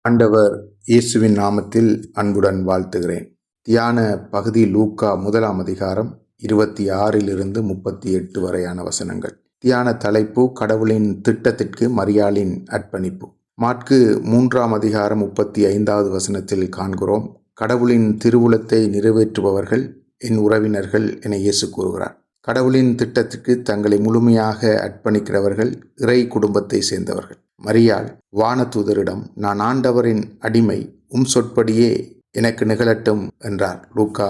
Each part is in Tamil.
ஆண்டவர் இயேசுவின் நாமத்தில் அன்புடன் வாழ்த்துகிறேன். தியான பகுதி லூக்கா 1 அதிகாரம் 26 38 வரையான வசனங்கள். தியான தலைப்பு கடவுளின் திட்டத்திற்கு மரியாளின் அர்ப்பணிப்பு. மாற்கு 3 அதிகாரம் 35 வசனத்தில் காண்கிறோம், கடவுளின் திருவுளத்தை நிறைவேற்றுபவர்கள் என் உறவினர்கள் என இயேசு கூறுகிறார். கடவுளின் திட்டத்திற்கு தங்களை முழுமையாக அர்ப்பணிக்கிறவர்கள் இறை குடும்பத்தை சேர்ந்தவர்கள். மரியாள் வானதூதரிடம், நான் ஆண்டவரின் அடிமை, சொற்படியே எனக்கு நிகழட்டும் என்றார். லூக்கா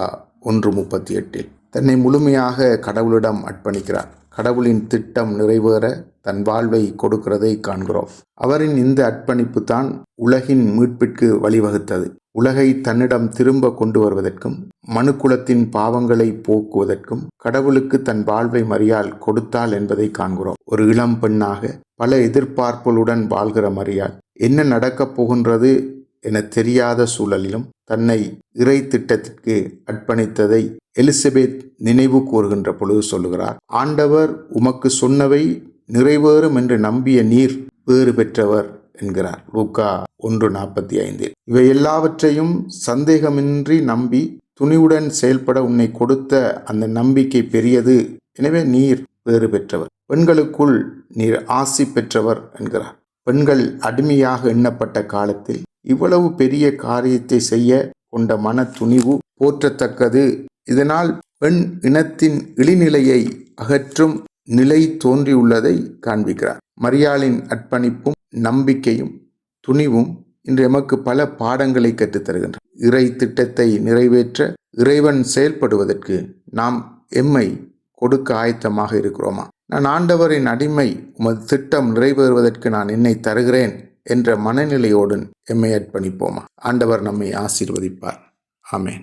1:38. தன்னை முழுமையாக கடவுளிடம் அர்ப்பணிக்கிறார். கடவுளின் திட்டம் நிறைவேற தன் வாழ்வை கொடுக்கிறதை காண்கிறோம். அவரின் இந்த அர்ப்பணிப்பு தான் உலகின் மீட்பிற்கு வழிவகுத்தது. உலகை தன்னிடம் திரும்ப கொண்டு வருவதற்கும் மனுக்குலத்தின் பாவங்களை போக்குவதற்கும் கடவுளுக்கு தன் வாழ்வை மரியாள் கொடுத்தாள் என்பதை காண்கிறோம். ஒரு இளம் பெண்ணாக பல எதிர்பார்ப்புகளுடன் வாழ்கிற மரியாள் என்ன நடக்கப் போகின்றது என தெரியாத சூழலிலும் தன்னை இறை திட்டத்திற்கு அர்ப்பணித்ததை எலிசபெத் நினைவு கூறுகின்ற பொழுது சொல்லுகிறார், ஆண்டவர் உமக்கு சொன்னவை நிறைவேறும் என்று நம்பிய நீர் பேறு பெற்றவர் என்கிறார். லூக்கா 1:45. இவை எல்லாவற்றையும் சந்தேகமின்றி நம்பி துணிவுடன் செயல்பட உன்னை கொடுத்த அந்த நம்பிக்கை பெரியது, எனவே நீர் பேறு பெற்றவர். பெண்களுக்குள் நீர் ஆசி பெற்றவர் என்கிறார். பெண்கள் அடிமையாக எண்ணப்பட்ட காலத்தில் இவ்வளவு பெரிய காரியத்தை செய்ய கொண்ட மன துணிவு போற்றத்தக்கது. இதனால் பெண் இனத்தின் இழிநிலையை அகற்றும் நிலை தோன்றியுள்ளதை காண்பிக்கிறார். மரியாளின் அர்ப்பணிப்பும் நம்பிக்கையும் துணிவும் இன்று எமக்கு பல பாடங்களை கற்றுத்தருகின்றன. இறை திட்டத்தை நிறைவேற்ற இறைவன் செயல்படுவதற்கு நாம் எம்மை கொடுக்க ஆயத்தமாக இருக்கிறோமா? நான் ஆண்டவரின் அடிமை, உமது திட்டம் நிறைவேறுவதற்கு நான் என்னை தருகிறேன் என்ற மனநிலையோடு எம்மை அர்ப்பணிப்போமா? ஆண்டவர் நம்மை ஆசீர்வதிப்பார். ஆமென்.